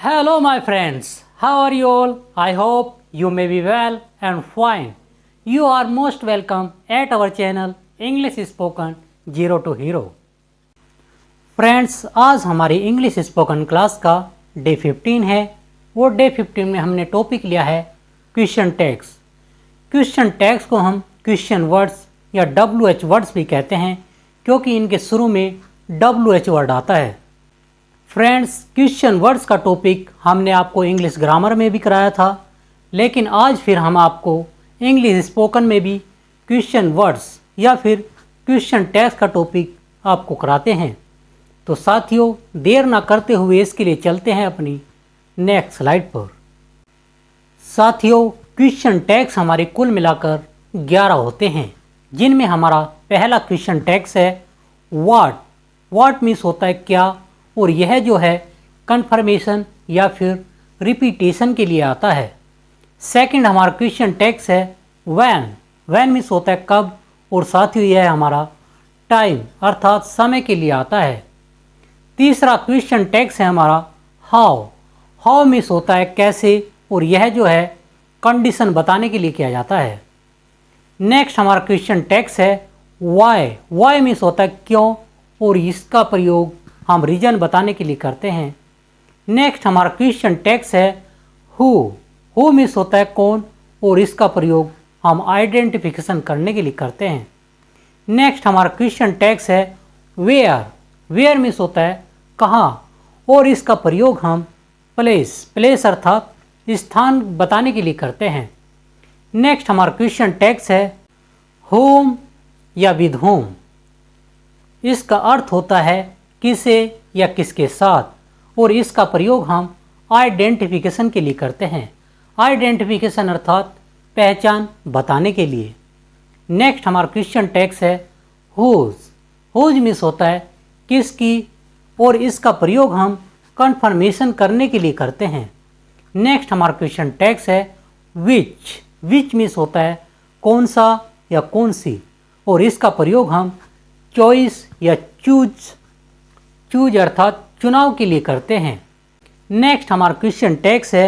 Hello, my friends. How are you all? I hope you may be well and fine. You are most welcome at our channel English Spoken Zero to Hero. Friends, आज हमारी English spoken class का day 15 है। वो day 15 में हमने topic लिया है question tags. Question tags को हम क्वेश्चन वर्ड्स या WH वर्ड्स भी कहते हैं क्योंकि इनके शुरू में WH वर्ड आता है। फ्रेंड्स, क्वेश्चन वर्ड्स का टॉपिक हमने आपको इंग्लिश ग्रामर में भी कराया था, लेकिन आज फिर हम आपको इंग्लिश स्पोकन में भी क्वेश्चन वर्ड्स या फिर क्वेश्चन टैग्स का टॉपिक आपको कराते हैं। तो साथियों, देर ना करते हुए इसके लिए चलते हैं अपनी नेक्स्ट स्लाइड पर। साथियों, क्वेश्चन टैग्स हमारे कुल मिलाकर 11 होते हैं, जिनमें हमारा पहला क्वेश्चन टैग्स है व्हाट। व्हाट मीन्स होता है क्या, और यह जो है कन्फर्मेशन या फिर रिपीटेशन के लिए आता है। सेकंड हमारा क्वेश्चन टैग्स है व्हेन। व्हेन मीन्स होता है कब, और साथियों यह हमारा टाइम अर्थात समय के लिए आता है। तीसरा क्वेश्चन टैग्स है हमारा हाउ। हाउ मीन्स होता है कैसे, और यह जो है कंडीशन बताने के लिए किया जाता है। नेक्स्ट हमारा क्वेश्चन टैग्स है वाई। वाई मीन्स होता है क्यों, और इसका प्रयोग हम रीजन बताने के लिए करते हैं। नेक्स्ट हमारा क्वेश्चन टैग्स है हु। हु मीन्स होता है कौन, और इसका प्रयोग हम आइडेंटिफिकेशन करने के लिए करते हैं। नेक्स्ट हमारा क्वेश्चन टैग्स है वेयर। वेयर मीन्स होता है कहाँ, और इसका प्रयोग हम प्लेस। प्लेस अर्थात स्थान बताने के लिए करते हैं। नेक्स्ट हमारा क्वेश्चन टैग्स है होम या विद होम। इसका अर्थ होता है किसे या किसके साथ, और इसका प्रयोग हम आइडेंटिफिकेशन के लिए करते हैं। आइडेंटिफिकेशन अर्थात पहचान बताने के लिए। नेक्स्ट हमारा क्वेश्चन टैग्स है हुज। हुज मीन्स होता है किसकी, और इसका प्रयोग हम कन्फर्मेशन करने के लिए करते हैं। नेक्स्ट हमारा क्वेश्चन टैग्स है विच। विच मीन्स होता है कौन सा या कौन सी, और इसका प्रयोग हम चॉइस या चूज अर्थात चुनाव के लिए करते हैं। नेक्स्ट हमारा क्वेश्चन टैग्स है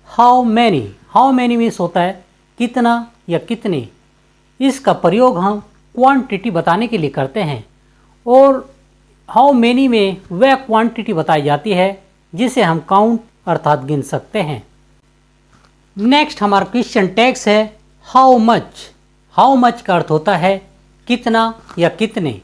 how many. How many means होता है कितना या कितने, इसका प्रयोग हम क्वांटिटी बताने के लिए करते हैं, और हाउ मैनी में वह क्वांटिटी बताई जाती है जिसे हम काउंट अर्थात गिन सकते हैं। नेक्स्ट हमारा क्वेश्चन टैग्स है हाउ मच। हाउ मच का अर्थ होता है कितना या कितने,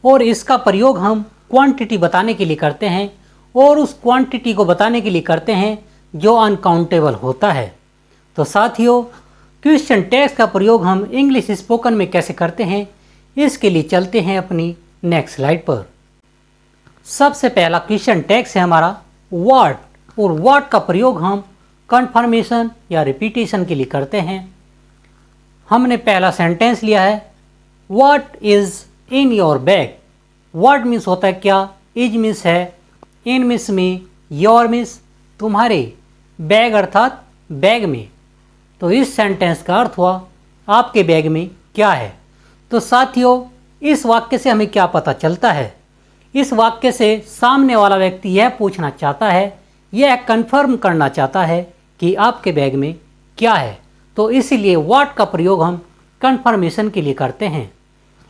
और इसका प्रयोग हम क्वांटिटी बताने के लिए करते हैं, और उस क्वांटिटी को बताने के लिए करते हैं जो अनकाउंटेबल होता है। तो साथियों, क्वेश्चन टैग्स का प्रयोग हम इंग्लिश स्पोकन में कैसे करते हैं, इसके लिए चलते हैं अपनी नेक्स्ट स्लाइड पर। सबसे पहला क्वेश्चन टैग्स है हमारा व्हाट, और व्हाट का प्रयोग हम कन्फर्मेशन या रिपीटेशन के लिए करते हैं। हमने पहला सेंटेंस लिया है what is in your bag. What means होता है क्या, इज मीन्स है, इन मीन्स में, योर मीन्स तुम्हारे, बैग अर्थात बैग में। तो इस सेंटेंस का अर्थ हुआ आपके बैग में क्या है। तो साथियों, इस वाक्य से हमें क्या पता चलता है, इस वाक्य से सामने वाला व्यक्ति यह पूछना चाहता है, यह कंफर्म करना चाहता है कि आपके बैग में क्या है। तो इसीलिए व्हाट का प्रयोग हम कंफर्मेशन के लिए करते हैं।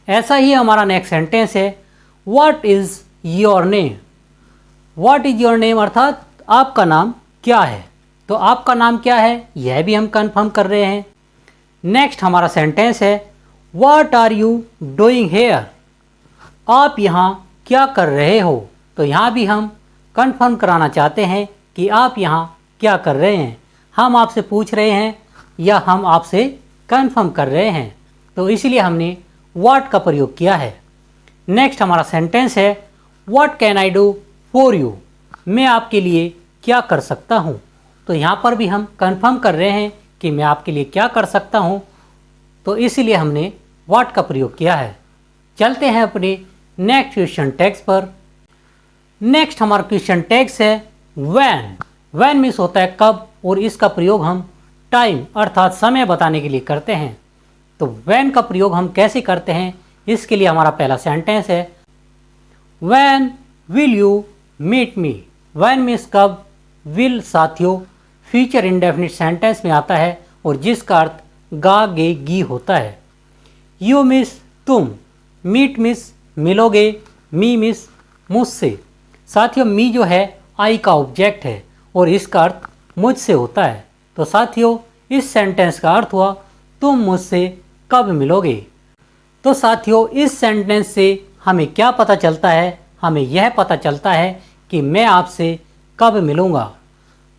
ऐसा ही हमारा नेक्स्ट सेंटेंस है what is your name. What is your name अर्थात आपका नाम क्या है। तो आपका नाम क्या है, यह भी हम कंफर्म कर रहे हैं। नेक्स्ट हमारा सेंटेंस है what are you doing here. आप यहाँ क्या कर रहे हो। तो यहाँ भी हम कंफर्म कराना चाहते हैं कि आप यहाँ क्या कर रहे हैं। हम आपसे पूछ रहे हैं या हम आपसे कंफर्म कर रहे हैं, तो इसलिए हमने व्हाट का प्रयोग किया है। नेक्स्ट हमारा सेंटेंस है what can I do for you. मैं आपके लिए क्या कर सकता हूँ। तो यहाँ पर भी हम कंफर्म कर रहे हैं कि मैं आपके लिए क्या कर सकता हूँ, तो इसीलिए हमने व्हाट का प्रयोग किया है। चलते हैं अपने नेक्स्ट क्वेश्चन टैग्स पर। नेक्स्ट हमारा क्वेश्चन टैग्स है व्हेन। व्हेन मीन्स होता है कब, और इसका प्रयोग हम टाइम अर्थात समय बताने के लिए करते हैं। तो व्हेन का प्रयोग हम कैसे करते हैं, इसके लिए हमारा पहला सेंटेंस है when will you meet me. When means कब, विल साथियों फ्यूचर इंडेफिनिट सेंटेंस में आता है और जिसका अर्थ गा गे गी होता है। यू मिस तुम, मीट मिस मिलोगे, मी मिस मुझसे। साथियों मी जो है आई का ऑब्जेक्ट है और इसका अर्थ मुझसे होता है। तो साथियों इस सेंटेंस का अर्थ हुआ तुम मुझसे कब मिलोगे। तो साथियों इस सेंटेंस से हमें क्या पता चलता है? हमें यह पता चलता है कि मैं आपसे कब मिलूँगा,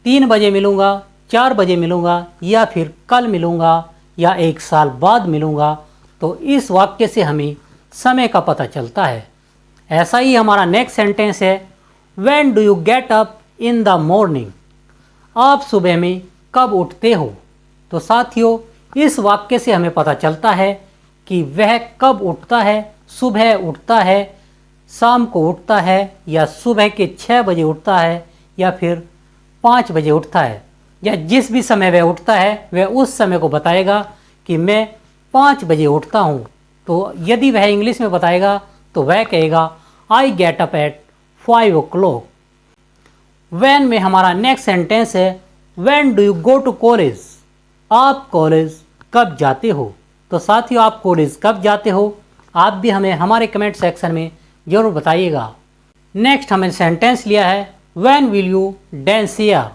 3 बजे मिलूँगा, 4 बजे मिलूँगा या फिर कल मिलूँगा या 1 साल बाद मिलूँगा। तो इस वाक्य से हमें समय का पता चलता है। ऐसा ही हमारा नेक्स्ट सेंटेंस है when do you get up in the morning. आप सुबह में कब उठते हो। तो साथियों इस वाक्य से हमें पता चलता है कि वह कब उठता है, सुबह उठता है, शाम को उठता है या सुबह के 6 बजे उठता है या फिर 5 बजे उठता है या जिस भी समय वह उठता है वह उस समय को बताएगा कि मैं 5 बजे उठता हूँ। तो यदि वह इंग्लिश में बताएगा तो वह कहेगा I get up at 5 o'clock। वैन में हमारा नेक्स्ट सेंटेंस है when do you go to college. आप कॉलेज कब जाते हो। तो साथियों आप कॉलेज कब जाते हो आप भी हमें हमारे कमेंट सेक्शन में ज़रूर बताइएगा। नेक्स्ट हमने सेंटेंस लिया है when will you dance here.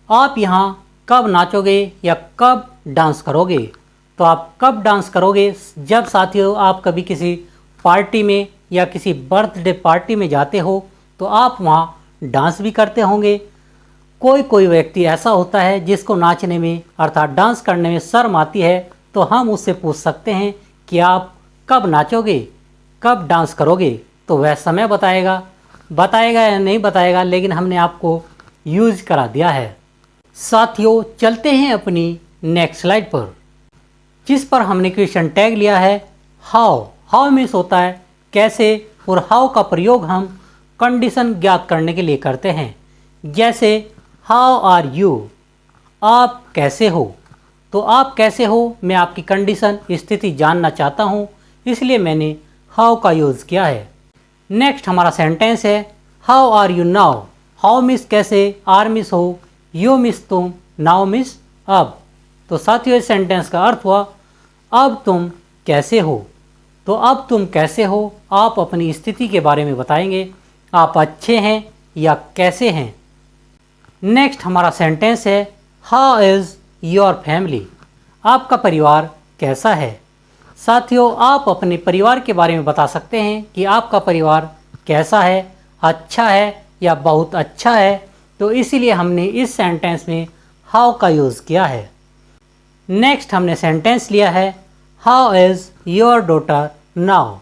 आप यहाँ कब नाचोगे या कब डांस करोगे। तो आप कब डांस करोगे? जब साथियों आप कभी किसी पार्टी में या किसी बर्थडे पार्टी में जाते हो तो आप वहाँ डांस भी करते होंगे। कोई व्यक्ति ऐसा होता है जिसको नाचने में अर्थात डांस करने में शर्म आती है, तो हम उससे पूछ सकते हैं कि आप कब नाचोगे, कब डांस करोगे। तो वह समय बताएगा या नहीं बताएगा, लेकिन हमने आपको यूज करा दिया है। साथियों चलते हैं अपनी नेक्स्ट स्लाइड पर, जिस पर हमने क्वेश्चन टैग लिया है हाउ। हाउ मीन्स होता है कैसे, और हाउ का प्रयोग हम कंडीशन ज्ञात करने के लिए करते हैं। जैसे हाउ आर यू, आप कैसे हो। तो आप कैसे हो मैं आपकी कंडीशन स्थिति जानना चाहता हूँ, इसलिए मैंने हाउ का यूज़ किया है। नेक्स्ट हमारा सेंटेंस है how are you now. How means कैसे, आर मिस हो, यू मिस तुम, नाउ मिस अब। तो साथियों इस सेंटेंस का अर्थ हुआ अब तुम कैसे हो। तो अब तुम कैसे हो आप अपनी स्थिति के बारे में बताएंगे, आप अच्छे हैं या कैसे हैं। नेक्स्ट हमारा सेंटेंस है हाउ इज़ योर फैमिली। आपका परिवार कैसा है। साथियों आप अपने परिवार के बारे में बता सकते हैं कि आपका परिवार कैसा है, अच्छा है या बहुत अच्छा है। तो इसीलिए हमने इस सेंटेंस में हाउ का यूज़ किया है। नेक्स्ट हमने सेंटेंस लिया है how is your daughter now.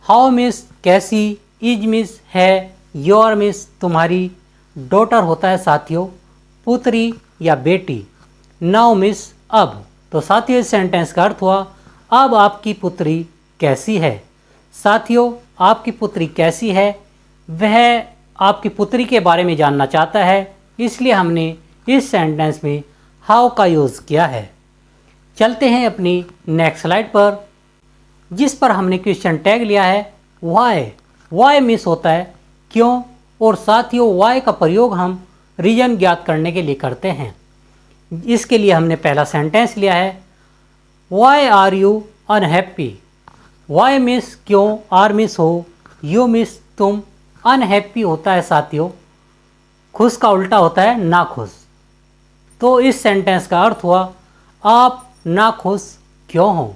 How miss कैसी, इज मिस है, योर मिस तुम्हारी, डॉटर होता है साथियों पुत्री या बेटी, नाउ मिस अब। तो साथियों इस सेंटेंस का अर्थ हुआ अब आपकी पुत्री कैसी है। साथियों आपकी पुत्री कैसी है वह आपकी पुत्री के बारे में जानना चाहता है, इसलिए हमने इस सेंटेंस में हाउ का यूज़ किया है। चलते हैं अपनी नेक्स्ट स्लाइड पर, जिस पर हमने क्वेश्चन टैग लिया है वाई। वाई मिस होता है क्यों, और साथियों वाई का प्रयोग हम रीजन ज्ञात करने के लिए करते हैं। इसके लिए हमने पहला सेंटेंस लिया है why are you unhappy. Why means क्यों, आर मिस हो, यू मिस तुम, अनहैप्पी होता है साथियों खुश का उल्टा होता है नाखुश। तो इस सेंटेंस का अर्थ हुआ आप नाखुश क्यों हो।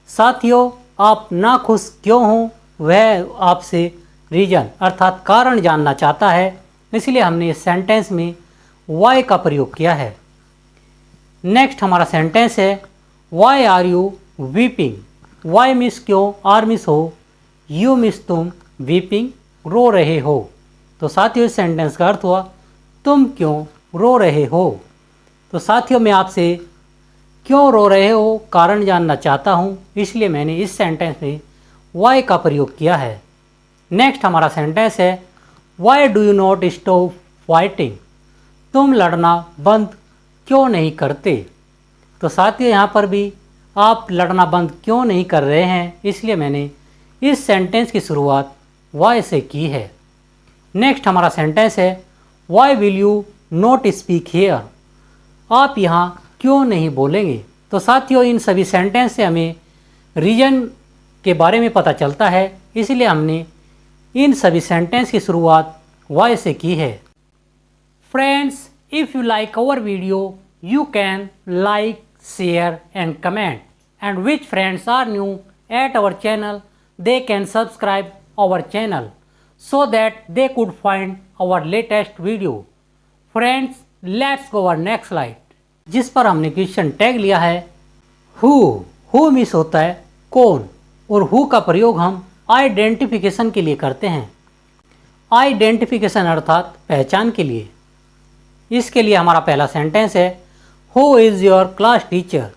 साथियों आप नाखुश क्यों हो वह आपसे रीजन अर्थात कारण जानना चाहता है, इसलिए हमने इस सेंटेंस में वाई का प्रयोग किया है। नेक्स्ट हमारा सेंटेंस है why are you weeping. Why means क्यों, आर मिस हो, यू मिस तुम, वीपिंग रो रहे हो। तो साथियों इस सेंटेंस का अर्थ हुआ तुम क्यों रो रहे हो। तो साथियों मैं आपसे क्यों रो रहे हो कारण जानना चाहता हूँ, इसलिए मैंने इस सेंटेंस में वाई का प्रयोग किया है। नेक्स्ट हमारा सेंटेंस है why do you not stop fighting. तुम लड़ना बंद क्यों नहीं करते। तो साथियों यहाँ पर भी आप लड़ना बंद क्यों नहीं कर रहे हैं, इसलिए मैंने इस सेंटेंस की शुरुआत वाई से की है। नेक्स्ट हमारा सेंटेंस है why will you not speak here, आप यहाँ क्यों नहीं बोलेंगे। तो साथियों इन सभी सेंटेंस से हमें रीजन के बारे में पता चलता है, इसलिए हमने इन सभी सेंटेंस की शुरुआत वाई से की है। Friends, if you like our video you can like, share and comment, and which friends are new at our channel, they can subscribe our channel so that they could find our latest video. Friends, let's go our next slide, जिस पर हमने question tag लिया है who miss होता है कौन, और who का प्रयोग हम आइडेंटिफिकेशन के लिए करते हैं। आइडेंटिफिकेशन अर्थात पहचान के लिए। इसके लिए हमारा पहला सेंटेंस है who is your class teacher,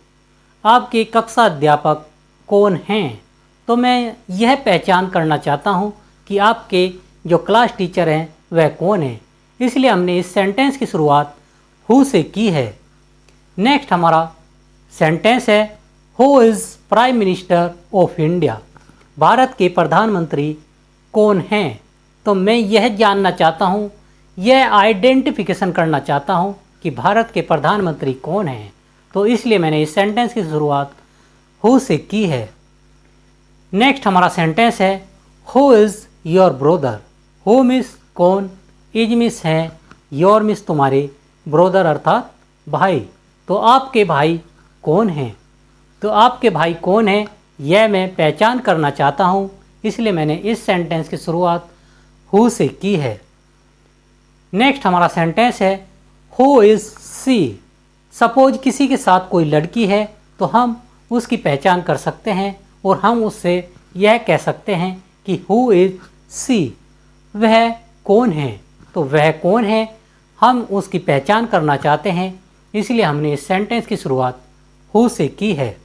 आपके कक्षा अध्यापक कौन हैं। तो मैं यह पहचान करना चाहता हूँ कि आपके जो क्लास टीचर हैं वह कौन है, इसलिए हमने इस सेंटेंस की शुरुआत हु से की है। नेक्स्ट हमारा सेंटेंस है who is prime minister of India, Bharat के प्रधानमंत्री कौन हैं। तो मैं यह जानना चाहता हूँ, यह आइडेंटिफिकेशन करना चाहता हूँ कि भारत के प्रधानमंत्री कौन हैं। तो इसलिए मैंने इस सेंटेंस की शुरुआत हु से की है। नेक्स्ट हमारा सेंटेंस है who is your brother, who miss कौन, इज मिस हैं, योर मिस तुम्हारे, ब्रदर अर्थात भाई। तो आपके भाई कौन हैं। तो आपके भाई कौन हैं यह मैं पहचान करना चाहता हूँ, इसलिए मैंने इस सेंटेंस की शुरुआत हु से की है। नेक्स्ट हमारा सेंटेंस है हु इज़ सी, सपोज किसी के साथ कोई लड़की है तो हम उसकी पहचान कर सकते हैं और हम उससे यह कह सकते हैं कि हु इज़ सी, वह कौन है। तो वह कौन है हम उसकी पहचान करना चाहते हैं, इसलिए हमने इस सेंटेंस की शुरुआत हु से की है।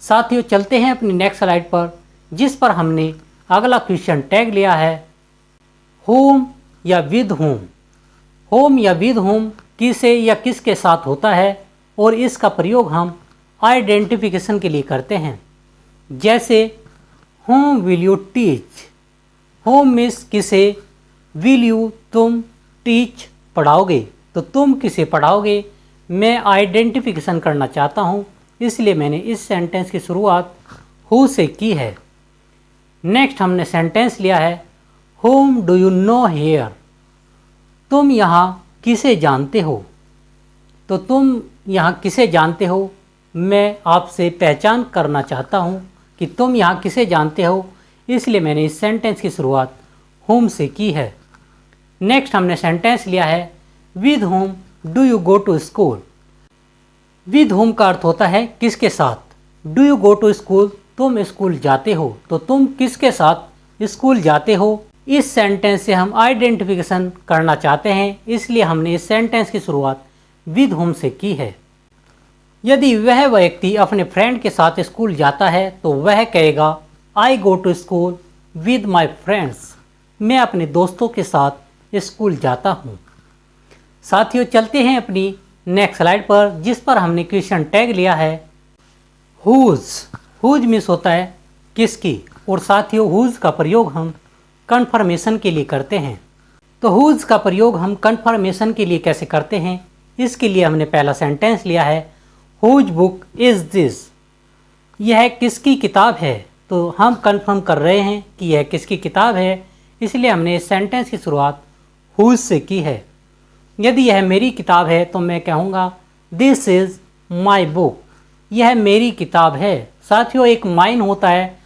साथियों चलते हैं अपनी नेक्स्ट स्लाइड पर, जिस पर हमने अगला क्वेश्चन टैग लिया है होम या विद होम। होम या विद होम किसे या किसके साथ होता है और इसका प्रयोग हम आइडेंटिफिकेशन के लिए करते हैं। जैसे home will you teach, home means किसे, विल यू तुम, टीच पढ़ाओगे। तो तुम किसे पढ़ाओगे मैं आइडेंटिफिकेशन करना चाहता हूँ, इसलिए मैंने इस सेंटेंस की शुरुआत हु से की है। नेक्स्ट हमने सेंटेंस लिया है whom do you know here, तुम यहाँ किसे जानते हो। तो तुम यहाँ किसे जानते हो मैं आपसे पहचान करना चाहता हूँ कि तुम यहाँ किसे जानते हो, इसलिए मैंने इस सेंटेंस की शुरुआत होम से की है। नेक्स्ट हमने सेंटेंस लिया है with whom do you go to school. With whom का अर्थ होता है किसके साथ। Do you go to school, तुम स्कूल जाते हो। तो तुम किसके साथ स्कूल जाते हो, इस सेंटेंस से हम आइडेंटिफिकेशन करना चाहते हैं, इसलिए हमने इस सेंटेंस की शुरुआत विद होम से की है। यदि वह व्यक्ति अपने फ्रेंड के साथ स्कूल जाता है तो वह कहेगा I go to school with my friends, मैं अपने दोस्तों के साथ स्कूल जाता हूँ। साथियों चलते हैं अपनी नेक्स्ट स्लाइड पर, जिस पर हमने क्वेश्चन टैग लिया है हुज। हुज मीन्स होता है किसकी, और साथियों हुज का प्रयोग हम कन्फर्मेशन के लिए करते हैं। तो हुज का प्रयोग हम कन्फर्मेशन के लिए कैसे करते हैं, इसके लिए हमने पहला सेंटेंस लिया है हुज बुक इज़ दिस, यह किसकी किताब है। तो हम कंफर्म कर रहे हैं कि यह किसकी किताब है, इसलिए हमने इस सेंटेंस की शुरुआत हुज से की है। यदि यह मेरी किताब है तो मैं कहूँगा दिस इज़ माई बुक, यह मेरी किताब है। साथियों एक माइन होता है,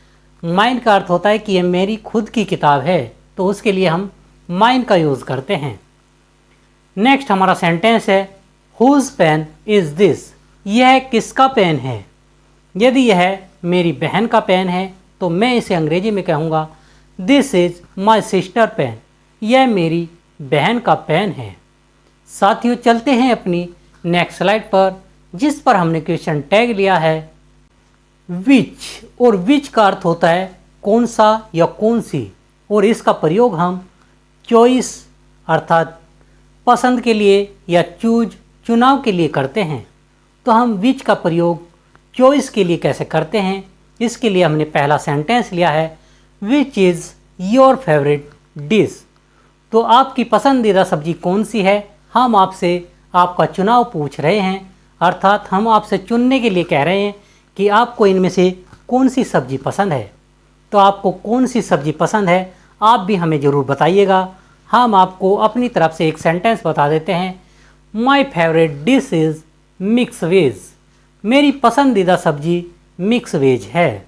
माइन का अर्थ होता है कि यह मेरी खुद की किताब है, तो उसके लिए हम माइन का यूज़ करते हैं। नेक्स्ट हमारा सेंटेंस है हुज पेन इज़ दिस, यह किसका पेन है। यदि यह मेरी बहन का पेन है तो मैं इसे अंग्रेजी में कहूँगा this is my sister pen, यह मेरी बहन का पेन है। साथियों चलते हैं अपनी नेक्स्ट स्लाइड पर, जिस पर हमने क्वेश्चन टैग लिया है विच, और विच का अर्थ होता है कौन सा या कौन सी, और इसका प्रयोग हम चॉइस अर्थात पसंद के लिए या चुनाव के लिए करते हैं। तो हम विच का प्रयोग चॉइस के लिए कैसे करते हैं, इसके लिए हमने पहला सेंटेंस लिया है which is your favourite dish. तो आपकी पसंदीदा सब्जी कौन सी है? हम आपसे आपका चुनाव पूछ रहे हैं, अर्थात हम आपसे चुनने के लिए कह रहे हैं कि आपको इनमें से कौन सी सब्जी पसंद है। तो आपको कौन सी सब्जी पसंद है आप भी हमें ज़रूर बताइएगा। हम आपको अपनी तरफ से एक सेंटेंस बता देते हैं। My favourite dish is mix veg. मेरी पसंदीदा सब्जी मिक्स वेज है।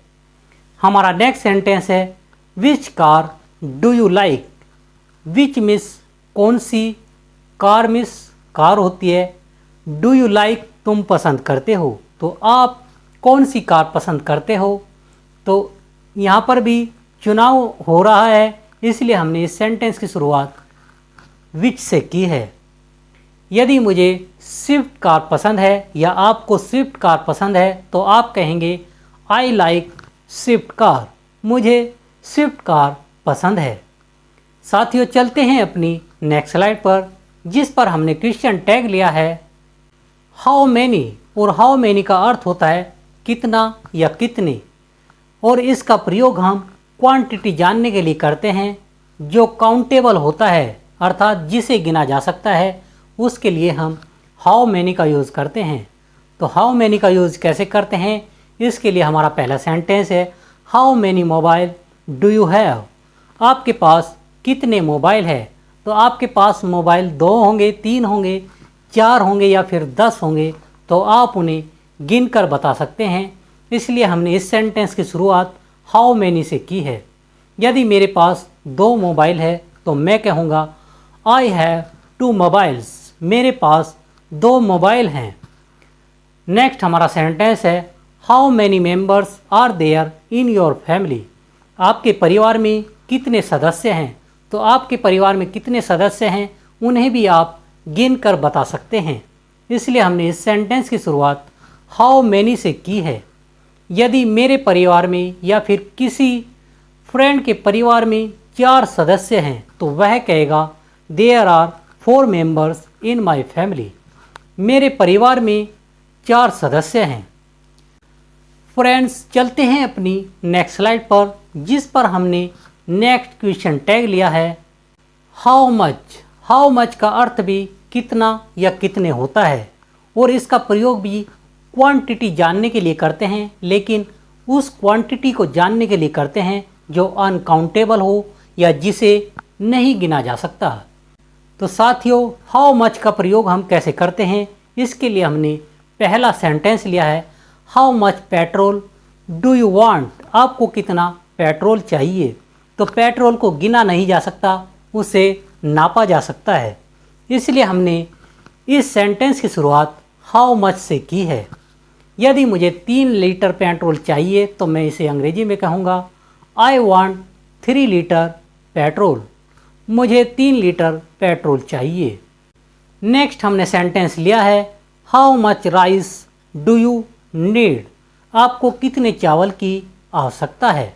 हमारा नेक्स्ट सेंटेंस है which car do you like. Which miss कौन सी, कार मिस कार होती है, डू यू लाइक तुम पसंद करते हो। तो आप कौन सी कार पसंद करते हो? तो यहाँ पर भी चुनाव हो रहा है, इसलिए हमने इस सेंटेंस की शुरुआत विच से की है। यदि मुझे स्विफ्ट कार पसंद है या आपको स्विफ्ट कार पसंद है तो आप कहेंगे आई लाइक स्विफ्ट कार। मुझे स्विफ्ट कार पसंद है। साथियों, चलते हैं अपनी नेक्स्ट स्लाइड पर, जिस पर हमने क्वेश्चन टैग लिया है हाउ मैनी। और हाउ मैनी का अर्थ होता है कितना या कितने, और इसका प्रयोग हम क्वांटिटी जानने के लिए करते हैं। जो काउंटेबल होता है अर्थात जिसे गिना जा सकता है, उसके लिए हम हाउ मैनी का यूज़ करते हैं। तो हाउ मैनी का यूज़ कैसे करते हैं, इसके लिए हमारा पहला सेंटेंस है how many mobile do you have. आपके पास कितने मोबाइल है? तो आपके पास मोबाइल 2 होंगे, 3 होंगे, 4 होंगे या फिर 10 होंगे, तो आप उन्हें गिन कर बता सकते हैं। इसलिए हमने इस सेंटेंस की शुरुआत हाउ मैनी से की है। यदि मेरे पास 2 मोबाइल है तो मैं कहूँगा आई हैव 2 मोबाइल्स। मेरे पास 2 मोबाइल हैं। नेक्स्ट हमारा सेंटेंस है how many members are there in your family. आपके परिवार में कितने सदस्य हैं? तो आपके परिवार में कितने सदस्य हैं उन्हें भी आप गिन कर बता सकते हैं। इसलिए हमने इस सेंटेंस की शुरुआत हाउ मैनी से की है। यदि मेरे परिवार में या फिर किसी फ्रेंड के परिवार में 4 सदस्य हैं तो वह कहेगा there are 4 members in my family. मेरे परिवार में 4 सदस्य हैं। फ्रेंड्स, चलते हैं अपनी नेक्स्ट स्लाइड पर, जिस पर हमने नेक्स्ट क्वेश्चन टैग लिया है हाउ मच। हाउ मच का अर्थ भी कितना या कितने होता है, और इसका प्रयोग भी क्वांटिटी जानने के लिए करते हैं, लेकिन उस क्वांटिटी को जानने के लिए करते हैं जो अनकाउंटेबल हो या जिसे नहीं गिना जा सकता। तो साथियों, हाउ मच का प्रयोग हम कैसे करते हैं, इसके लिए हमने पहला सेंटेंस लिया है how much petrol do you want. आपको कितना पेट्रोल चाहिए? तो पेट्रोल को गिना नहीं जा सकता, उसे नापा जा सकता है। इसलिए हमने इस सेंटेंस की शुरुआत हाउ मच से की है। यदि मुझे 3 लीटर पेट्रोल चाहिए तो मैं इसे अंग्रेजी में कहूँगा आई वांट 3 लीटर पेट्रोल। मुझे 3 लीटर पेट्रोल चाहिए। नेक्स्ट हमने सेंटेंस लिया है how much rice do you need. आपको कितने चावल की आवश्यकता है?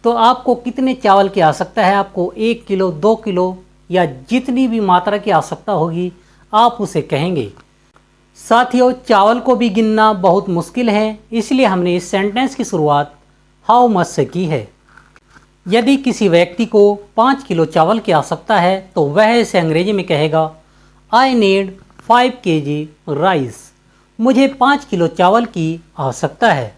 तो आपको कितने चावल की आवश्यकता है? आपको 1 किलो, 2 किलो या जितनी भी मात्रा की आवश्यकता होगी आप उसे कहेंगे। साथियों, चावल को भी गिनना बहुत मुश्किल है, इसलिए हमने इस सेंटेंस की शुरुआत हाउ मच से की है। यदि किसी व्यक्ति को 5 किलो चावल की आवश्यकता है तो वह इसे अंग्रेजी में कहेगा आई नीड 5 kg राइस। मुझे 5 किलो चावल की आवश्यकता है।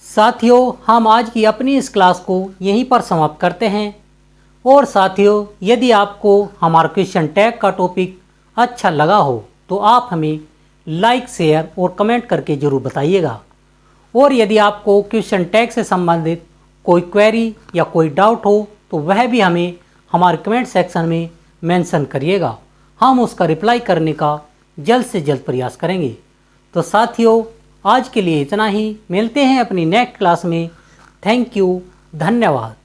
साथियों, हम आज की अपनी इस क्लास को यहीं पर समाप्त करते हैं। और साथियों, यदि आपको हमारा क्वेश्चन टैग का टॉपिक अच्छा लगा हो तो आप हमें लाइक, शेयर और कमेंट करके ज़रूर बताइएगा। और यदि आपको क्वेश्चन टैग से संबंधित कोई क्वेरी या कोई डाउट हो तो वह भी हमें हमारे कमेंट सेक्शन में मेंशन करिएगा। हम उसका रिप्लाई करने का जल्द से जल्द प्रयास करेंगे। तो साथियों, आज के लिए इतना ही। मिलते हैं अपनी नेक्स्ट क्लास में। थैंक यू, धन्यवाद।